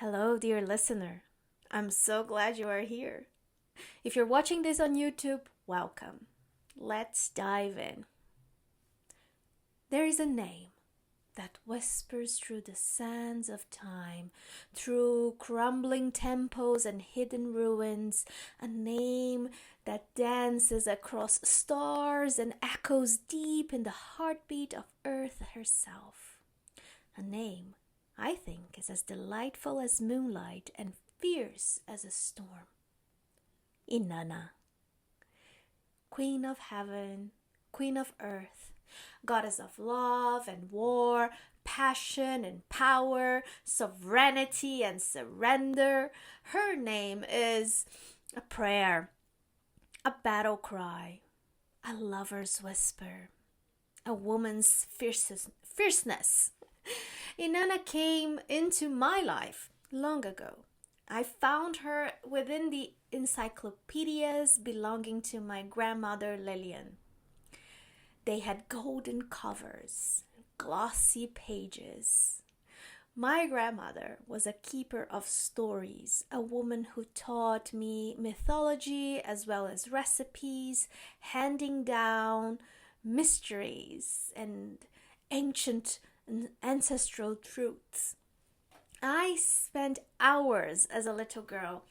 Hello, dear listener. I'm so glad you are here. If you're watching this on YouTube, welcome. Let's dive in. There is a name that whispers through the sands of time, through crumbling temples and hidden ruins, a name that dances across stars and echoes deep in the heartbeat of Earth herself. A name I think is as delightful as moonlight and fierce as a storm. Inanna, Queen of Heaven, Queen of Earth, Goddess of love and war, passion and power, sovereignty and surrender. Her name is a prayer, a battle cry, a lover's whisper, a woman's fierceness. Inanna came into my life long ago. I found her within the encyclopedias belonging to my grandmother Lillian. They had golden covers, glossy pages. My grandmother was a keeper of stories, a woman who taught me mythology as well as recipes, handing down mysteries and ancient and ancestral truths. I spent hours as a little girl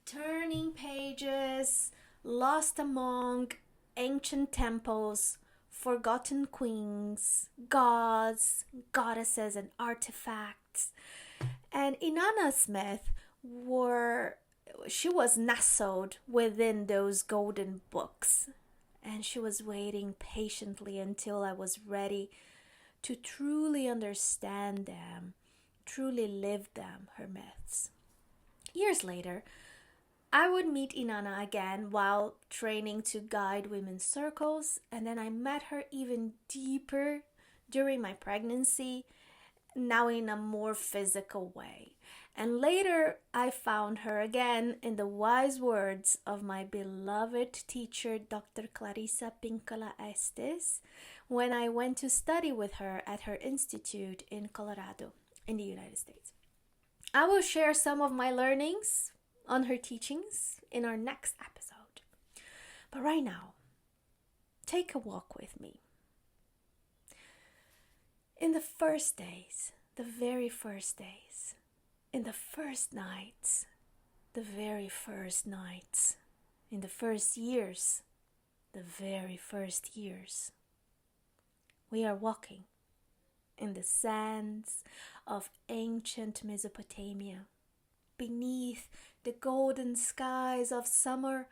turning pages, lost among ancient temples, forgotten queens, gods, goddesses, and artifacts. And Inanna Smith she was nestled within those golden books, and she was waiting patiently until I was ready to truly understand them, truly live them, her myths. Years later, I would meet Inanna again while training to guide women's circles, and then I met her even deeper during my pregnancy, now in a more physical way. And later, I found her again in the wise words of my beloved teacher, Dr. Clarissa Pincola Estes, when I went to study with her at her institute in Colorado, in the United States. I will share some of my learnings on her teachings in our next episode. But right now, take a walk with me. In the first days, the very first days, in the first nights, the very first nights, in the first years, the very first years, we are walking in the sands of ancient Mesopotamia, beneath the golden skies of summer,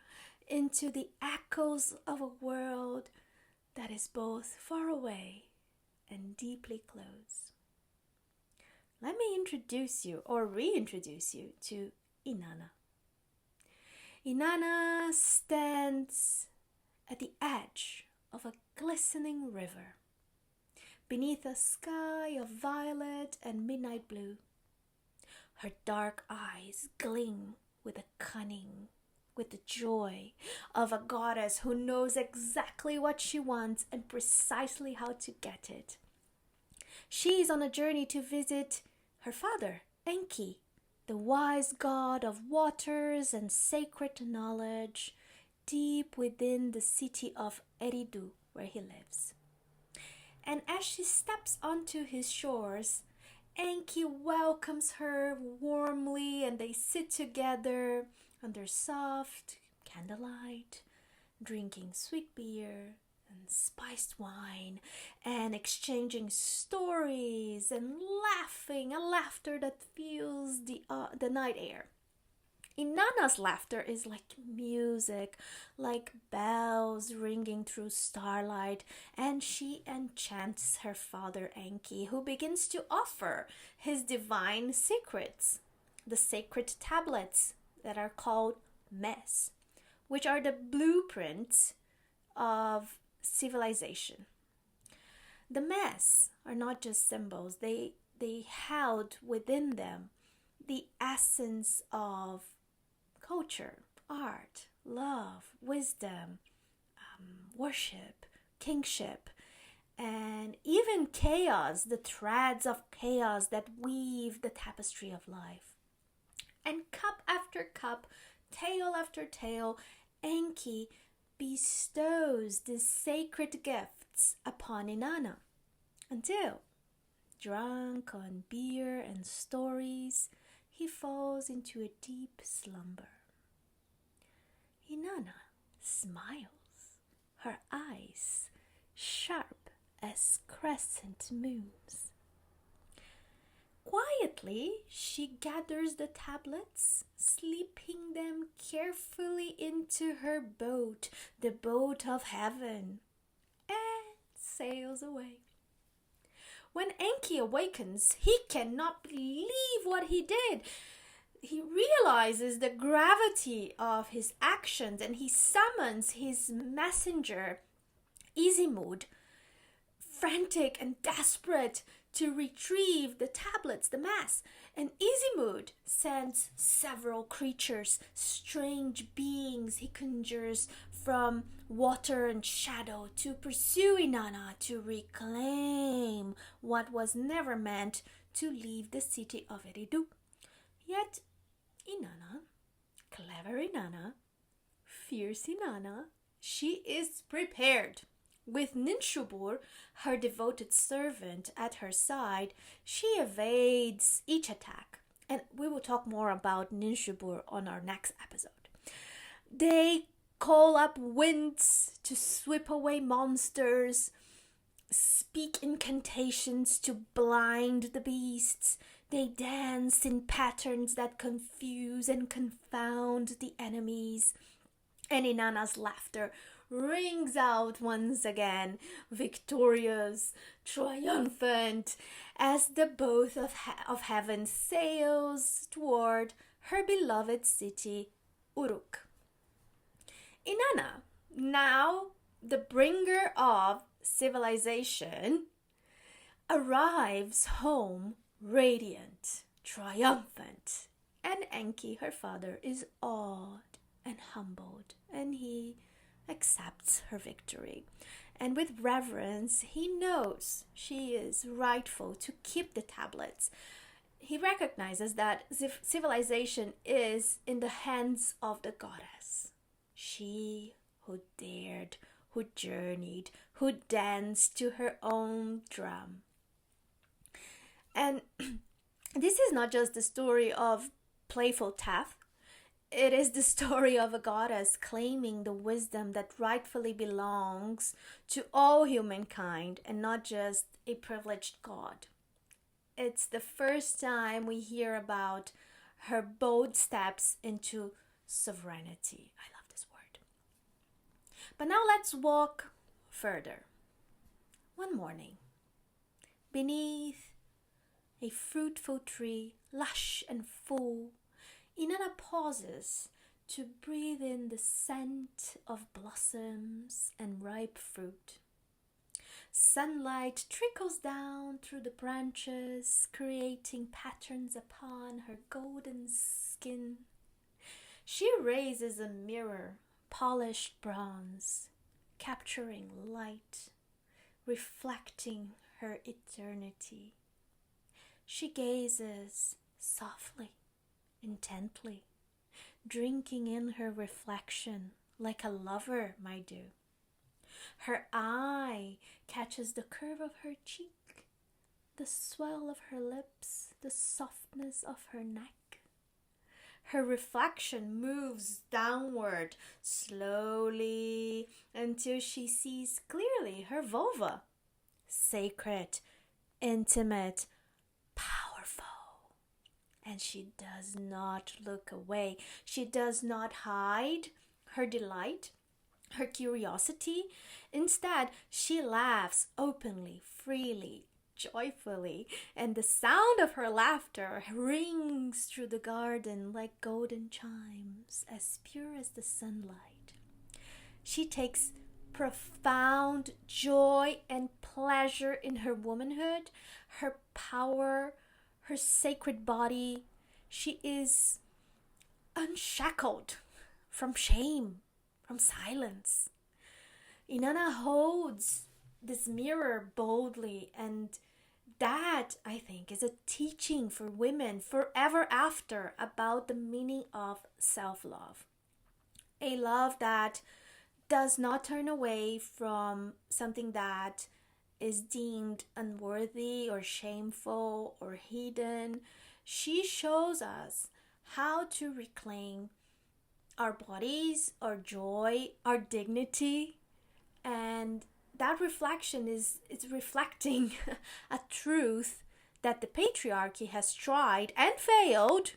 into the echoes of a world that is both far away and deeply close. Let me introduce you or reintroduce you to Inanna. Inanna stands at the edge of a glistening river, beneath a sky of violet and midnight blue. Her dark eyes gleam with the cunning, with the joy of a goddess who knows exactly what she wants and precisely how to get it. She is on a journey to visit her father, Enki, the wise god of waters and sacred knowledge, deep within the city of Eridu, where he lives. And as she steps onto his shores, Enki welcomes her warmly, and they sit together under soft candlelight, drinking sweet beer and spiced wine, and exchanging stories and laughing, a laughter that fills the night air. Inanna's laughter is like music, like bells ringing through starlight, and she enchants her father Enki, who begins to offer his divine secrets, the sacred tablets that are called mes, which are the blueprints of civilization. The mes are not just symbols, they held within them the essence of culture, art, love, wisdom, worship, kingship, and even chaos, the threads of chaos that weave the tapestry of life. And cup after cup, tale after tale, Enki bestows these sacred gifts upon Inanna until, drunk on beer and stories, he falls into a deep slumber. Inanna smiles, her eyes sharp as crescent moons. Quietly, she gathers the tablets, slipping them carefully into her boat, the boat of heaven, and sails away. When Enki awakens, he cannot believe what he did. He realizes the gravity of his actions and he summons his messenger, Izimud, frantic and desperate to retrieve the tablets, the mass. And Izimud sends several creatures, strange beings he conjures from water and shadow to pursue Inanna to reclaim what was never meant to leave the city of Eridu. Yet Inanna, clever Inanna, fierce Inanna, she is prepared. With Ninshubur, her devoted servant, at her side, she evades each attack. And we will talk more about Ninshubur on our next episode. They call up winds to sweep away monsters, speak incantations to blind the beasts. They dance in patterns that confuse and confound the enemies. And Inanna's laughter rings out once again, victorious, triumphant, as the boat of heaven sails toward her beloved city, Uruk. Inanna, now the bringer of civilization, arrives home radiant, triumphant, and Enki, her father, is awed and humbled, and he accepts her victory. And with reverence, he knows she is rightful to keep the tablets. He recognizes that civilization is in the hands of the goddess. She who dared, who journeyed, who danced to her own drum. And this is not just the story of playful theft. It is the story of a goddess claiming the wisdom that rightfully belongs to all humankind and not just a privileged god. It's the first time we hear about her bold steps into sovereignty. I love this word. But now let's walk further. One morning, beneath a fruitful tree, lush and full, Inanna pauses to breathe in the scent of blossoms and ripe fruit. Sunlight trickles down through the branches, creating patterns upon her golden skin. She raises a mirror, polished bronze, capturing light, reflecting her eternity. She gazes softly, intently, drinking in her reflection like a lover might do. Her eye catches the curve of her cheek, the swell of her lips, the softness of her neck. Her reflection moves downward slowly until she sees clearly her vulva. Sacred, intimate, powerful. And she does not look away. She does not hide her delight, her curiosity. Instead, she laughs openly, freely, joyfully, and the sound of her laughter rings through the garden like golden chimes, as pure as the sunlight. She takes profound joy and pleasure in her womanhood, her power, her sacred body. She is unshackled from shame, from silence. Inanna holds this mirror boldly and that, I think, is a teaching for women forever after about the meaning of self-love. A love that does not turn away from something that is deemed unworthy or shameful or hidden. She shows us how to reclaim our bodies, our joy, our dignity, and that reflection is reflecting a truth that the patriarchy has tried and failed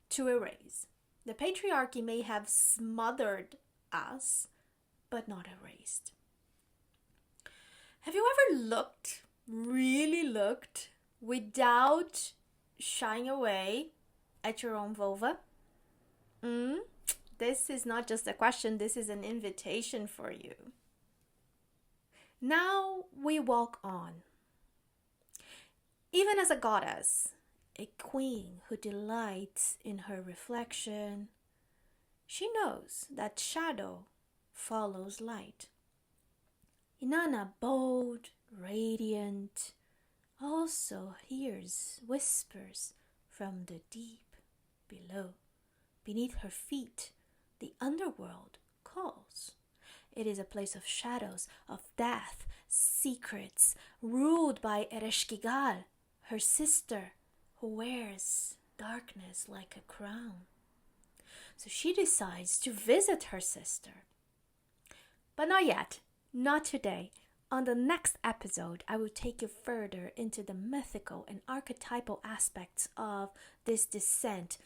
to erase. The patriarchy may have smothered us, but not erased. Have you ever really looked, without shying away at your own vulva? This is not just a question, this is an invitation for you. Now we walk on. Even as a goddess, a queen who delights in her reflection, she knows that shadow follows light. Inanna, bold, radiant, also hears whispers from the deep below. Beneath her feet, the underworld calls. It is a place of shadows, of death, secrets, ruled by Ereshkigal, her sister, who wears darkness like a crown. So she decides to visit her sister. But not yet, not today. On the next episode, I will take you further into the mythical and archetypal aspects of this descent.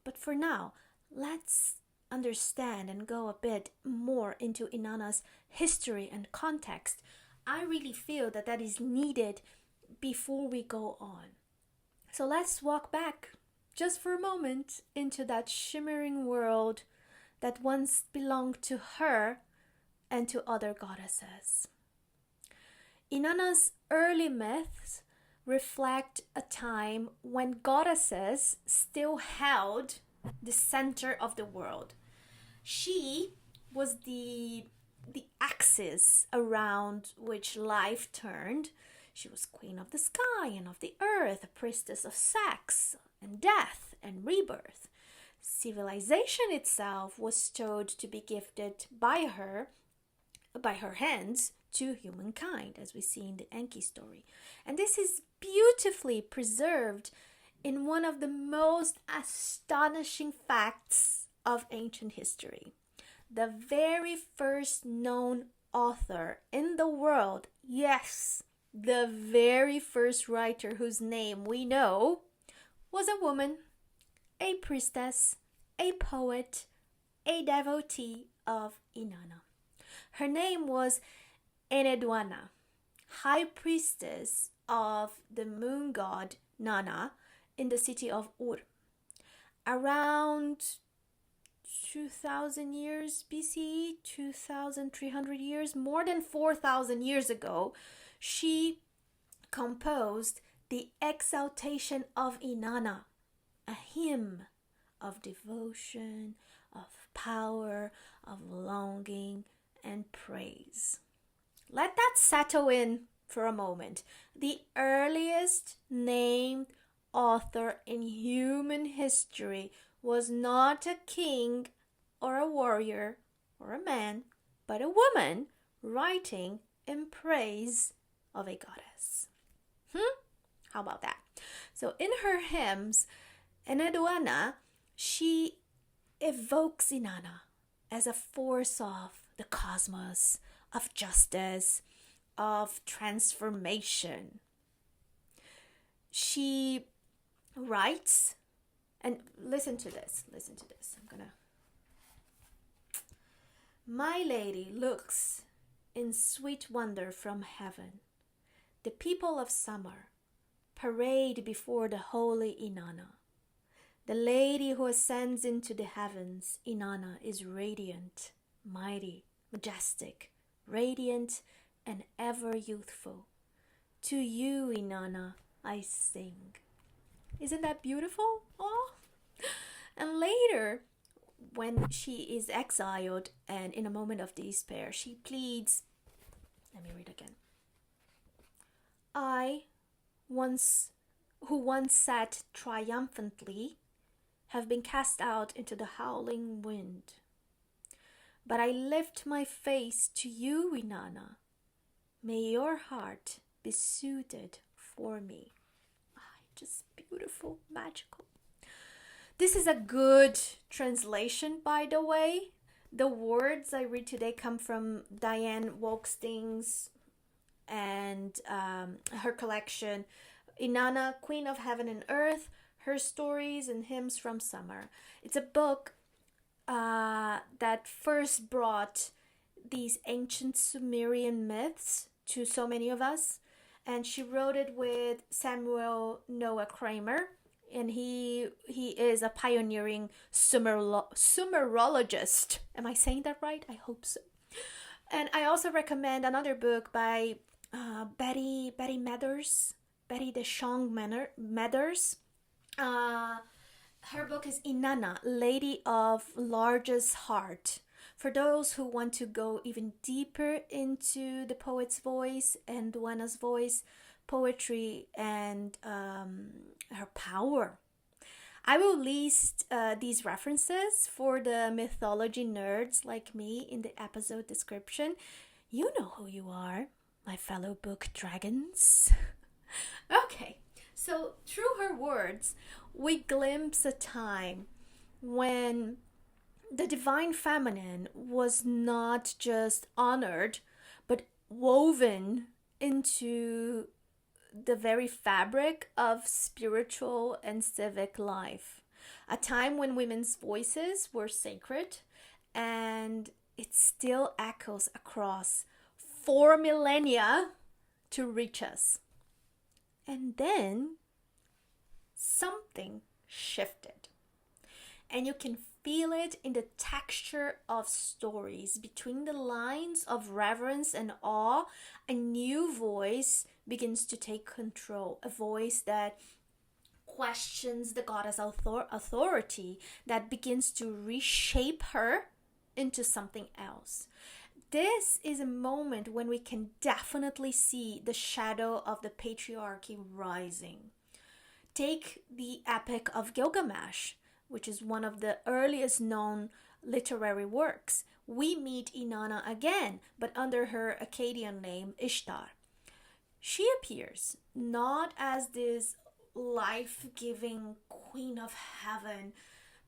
But for now, let's understand and go a bit more into Inanna's history and context. I really feel that is needed before we go on. So let's walk back just for a moment into that shimmering world that once belonged to her and to other goddesses. Inanna's early myths reflect a time when goddesses still held the center of the world. She was the axis around which life turned. She was queen of the sky and of the earth, a priestess of sex and death and rebirth. Civilization itself was thought to be gifted by her hands to humankind, as we see in the Enki story. And this is beautifully preserved in one of the most astonishing facts of ancient history. The very first known author in the world, yes, the very first writer whose name we know, was a woman, a priestess, a poet, a devotee of Inanna. Her name was Enheduanna, high priestess of the moon god Nana in the city of Ur. Around 2000 years BCE, 2300 years, more than 4000 years ago, she composed the Exaltation of Inanna, a hymn of devotion, of power, of longing, and praise. Let that settle in for a moment. The earliest named author in human history was not a king or a warrior or a man, but a woman writing in praise of a goddess. How about that? So in her hymns, Enheduanna, she evokes Inanna as a force of the cosmos, of justice, of transformation. She writes, and listen to this. My lady looks in sweet wonder from heaven. The people of summer parade before the holy Inanna. The lady who ascends into the heavens, Inanna, is radiant, mighty, majestic, radiant, and ever youthful. To you, Inanna, I sing. Isn't that beautiful? Oh. And later, when she is exiled and in a moment of despair, she pleads, let me read again. I who once sat triumphantly, have been cast out into the howling wind. But I lift my face to you, Inanna. May your heart be suited for me. Just beautiful, magical. This is a good translation, by the way. The words I read today come from Diane Wolkstein's and her collection, Inanna, Queen of Heaven and Earth, Her Stories and Hymns from Summer. It's a book that first brought these ancient Sumerian myths to so many of us. And she wrote it with Samuel Noah Kramer. And he is a pioneering Sumerologist. Am I saying that right? I hope so. And I also recommend another book by Betty Meadors, Betty the Shong Meadors. Her book is Inanna, Lady of Largest Heart. For those who want to go even deeper into the poet's voice, Enheduanna's voice, poetry, and her power. I will list these references for the mythology nerds like me in the episode description. You know who you are, my fellow book dragons. Okay, so through her words, we glimpse a time when the divine feminine was not just honored, but woven into the very fabric of spiritual and civic life. A time when women's voices were sacred, and it still echoes across 4 millennia to reach us. And then something shifted. And you can feel it in the texture of stories. Between the lines of reverence and awe, a new voice begins to take control. A voice that questions the goddess authority, that begins to reshape her into something else. This is a moment when we can definitely see the shadow of the patriarchy rising. Take the Epic of Gilgamesh, which is one of the earliest known literary works. We meet Inanna again, but under her Akkadian name, Ishtar. She appears not as this life-giving queen of heaven,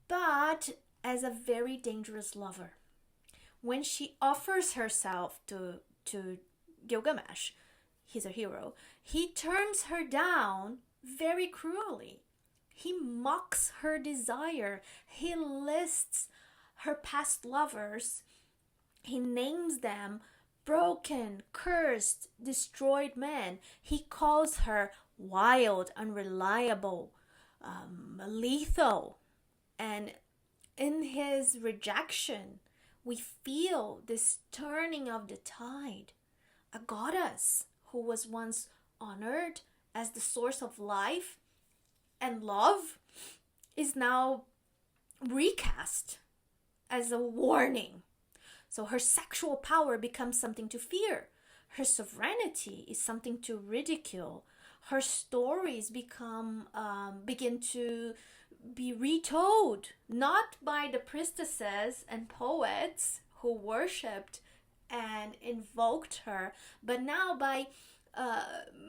but as a very dangerous lover. When she offers herself to Gilgamesh, he's a hero, he turns her down very cruelly. He mocks her desire. He lists her past lovers. He names them broken, cursed, destroyed men. He calls her wild, unreliable, lethal. And in his rejection, we feel this turning of the tide. A goddess who was once honored as the source of life and love is now recast as a warning. So her sexual power becomes something to fear. Her sovereignty is something to ridicule. Her stories begin to be retold, not by the priestesses and poets who worshipped and invoked her, but now by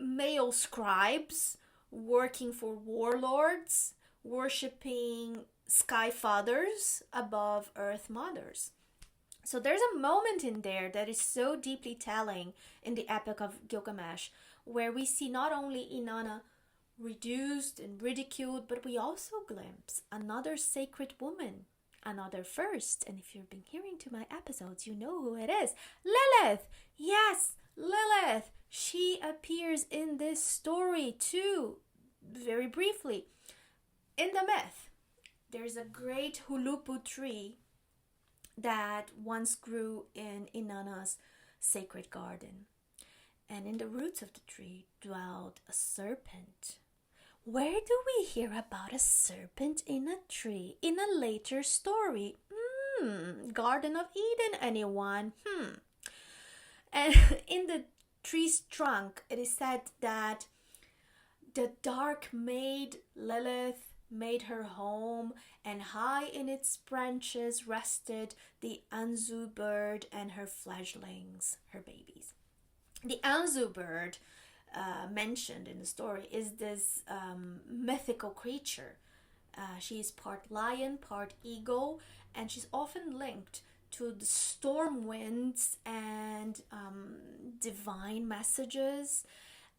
male scribes working for warlords, worshipping sky fathers above earth mothers. So there's a moment in there that is so deeply telling in the Epic of Gilgamesh, where we see not only Inanna reduced and ridiculed, but we also glimpse another sacred woman, another first. And if you've been hearing to my episodes, you know who it is. Lilith! Yes, Lilith! She appears in this story too, very briefly. In the myth, there's a great hulupu tree that once grew in Inanna's sacred garden. And in the roots of the tree dwelled a serpent. Where do we hear about a serpent in a tree in a later story? Garden of Eden, anyone? And in the tree's trunk, it is said that The dark maid Lilith made her home, and high in its branches rested the Anzu bird and her fledglings, her babies. The Anzu bird mentioned in the story is this mythical creature. She is part lion, part eagle, and she's often linked to the storm winds and divine messages.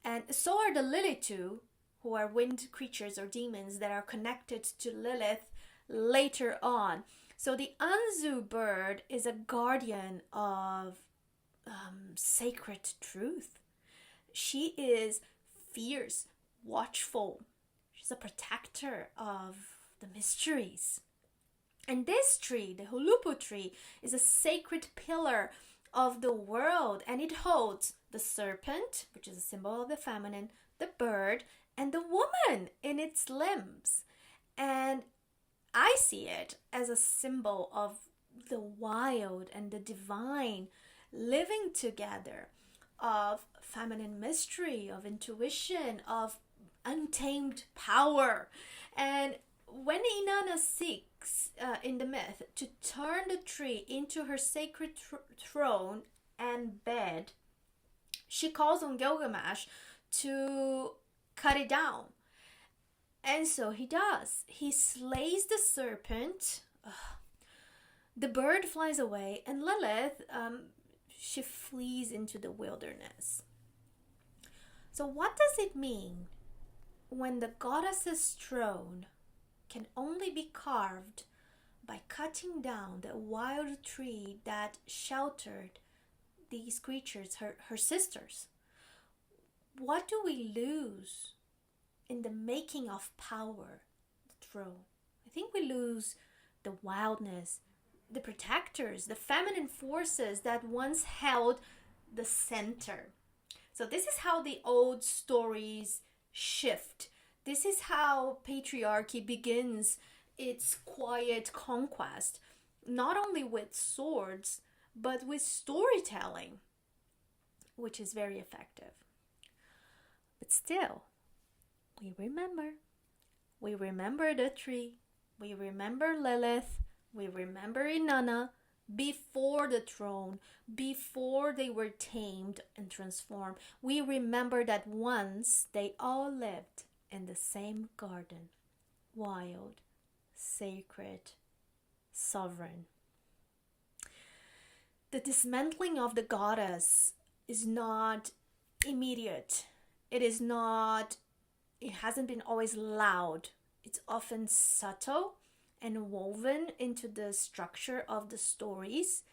And so are the Lilith, who are wind creatures or demons that are connected to Lilith later on. So the Anzu bird is a guardian of sacred truth. She is fierce, watchful. She's a protector of the mysteries. And this tree, the Hulupu tree, is a sacred pillar of the world, and it holds the serpent, which is a symbol of the feminine, the bird, and the woman in its limbs. And I see it as a symbol of the wild and the divine living together, of feminine mystery, of intuition, of untamed power. And when Inanna seeks in the myth to turn the tree into her sacred throne and bed, she calls on Gilgamesh to cut it down. And so he does. He slays the serpent. The bird flies away, and Lilith, she flees into the wilderness. So what does it mean when the goddess's throne can only be carved by cutting down the wild tree that sheltered these creatures, her sisters? What do we lose in the making of power, the throne? I think we lose the wildness, the protectors, the feminine forces that once held the center. So this is how the old stories shift. This is how patriarchy begins its quiet conquest, not only with swords, but with storytelling, which is very effective. But still, we remember. We remember the tree. We remember Lilith. We remember Inanna before the throne, before they were tamed and transformed. We remember that once they all lived in the same garden, wild, sacred, sovereign. The dismantling of the goddess is not immediate. It hasn't been always loud. It's often subtle and woven into the structure of the stories.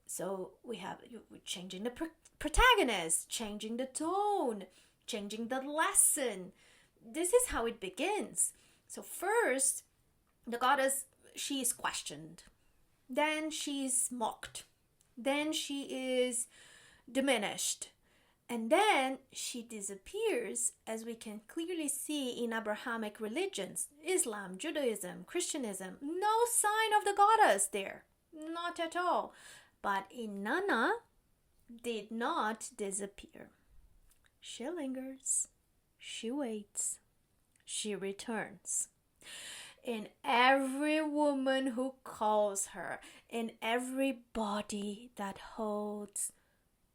So we're changing the protagonist, changing the tone, changing the lesson. This is how it begins. So first, the goddess, she is questioned. Then she is mocked. Then she is diminished. And then she disappears, as we can clearly see in Abrahamic religions, Islam, Judaism, Christianism. No sign of the goddess there. Not at all. But Inanna did not disappear. She lingers. She waits. She returns. In every woman who calls her, in every body that holds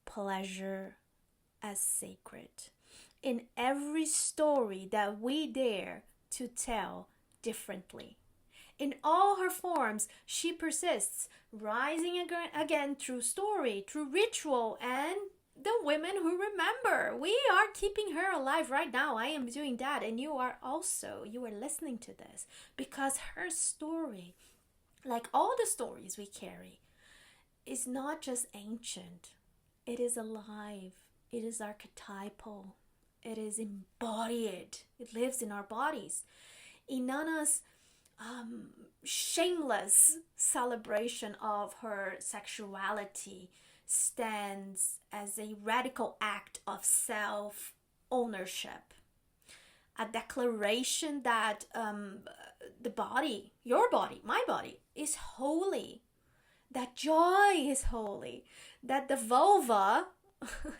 pleasure as sacred, in every story that we dare to tell differently. In all her forms, she persists, rising again through story, through ritual, and the women who remember. We are keeping her alive right now. I am doing that, and you are also. You are listening to this because her story, like all the stories we carry, is not just ancient. It is alive. It is archetypal. It is embodied. It lives in our bodies. Inanna's shameless celebration of her sexuality stands as a radical act of self-ownership. A declaration that the body, your body, my body, is holy. That joy is holy. That the vulva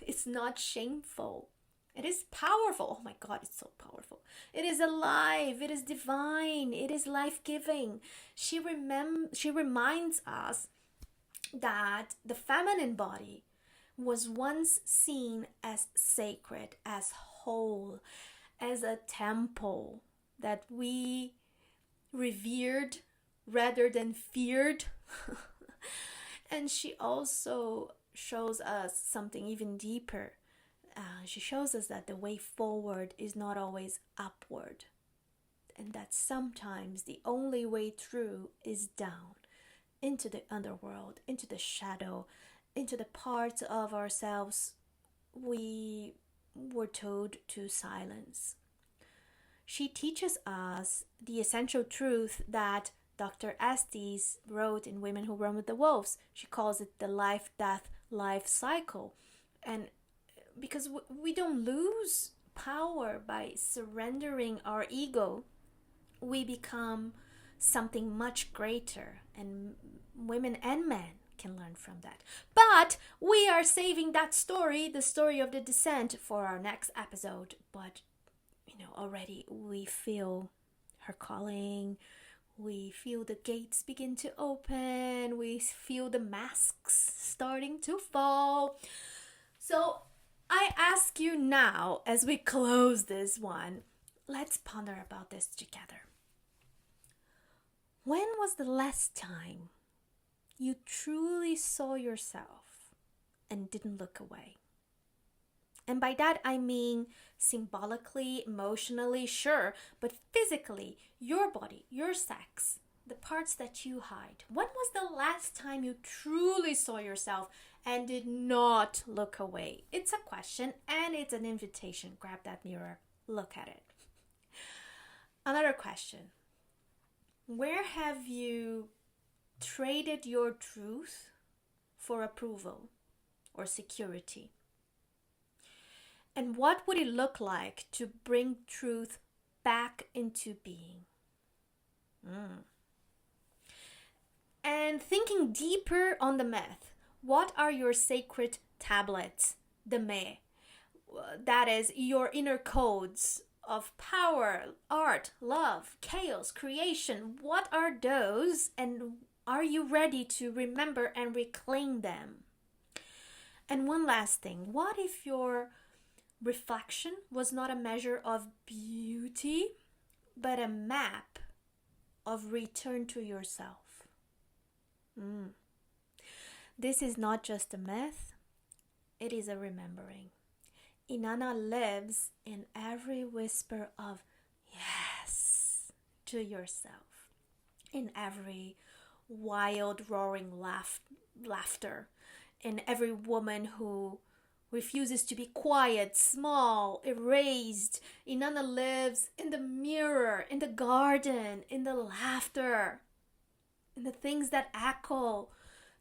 it's not shameful. It is powerful. Oh my God, it's so powerful. It is alive. It is divine. It is life-giving. She reminds us that the feminine body was once seen as sacred, as whole, as a temple that we revered rather than feared. And she also shows us something even deeper. She shows us that the way forward is not always upward, and that sometimes the only way through is down into the underworld, into the shadow, into the parts of ourselves we were told to silence. She teaches us the essential truth that Dr. Estes wrote in Women Who Run with the Wolves. She calls it the life-death-life cycle. And because we don't lose power by surrendering our ego, we become something much greater, and women and men can learn from that. But we are saving that story, the story of the descent, for our next episode. But already we feel her calling. We feel the gates begin to open. We feel the masks starting to fall. So I ask you now, as we close this one, let's ponder about this together. When was the last time you truly saw yourself and didn't look away? And by that I mean symbolically, emotionally, sure, but physically, your body, your sex, the parts that you hide. When was the last time you truly saw yourself and did not look away? It's a question and it's an invitation. Grab that mirror, look at it. Another question. Where have you traded your truth for approval or security? And what would it look like to bring truth back into being? And thinking deeper on the myth, what are your sacred tablets, the me? That is, your inner codes of power, art, love, chaos, creation. What are those, and are you ready to remember and reclaim them? And one last thing, what if your reflection was not a measure of beauty, but a map of return to yourself? This is not just a myth, it is a remembering. Inanna lives in every whisper of yes to yourself, in every wild roaring laughter, in every woman who refuses to be quiet, small, erased. Inanna lives in the mirror, in the garden, in the laughter, in the things that echo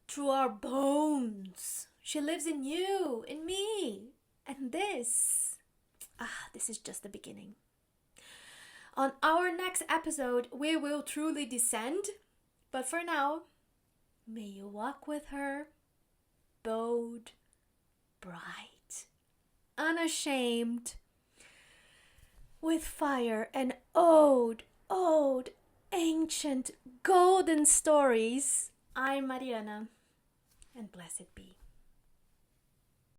through our bones. She lives in you, in me. And this is just the beginning. On our next episode, we will truly descend. But for now, may you walk with her, bold, bright, unashamed, with fire and old, ancient, golden stories. I'm Marianna, and blessed be.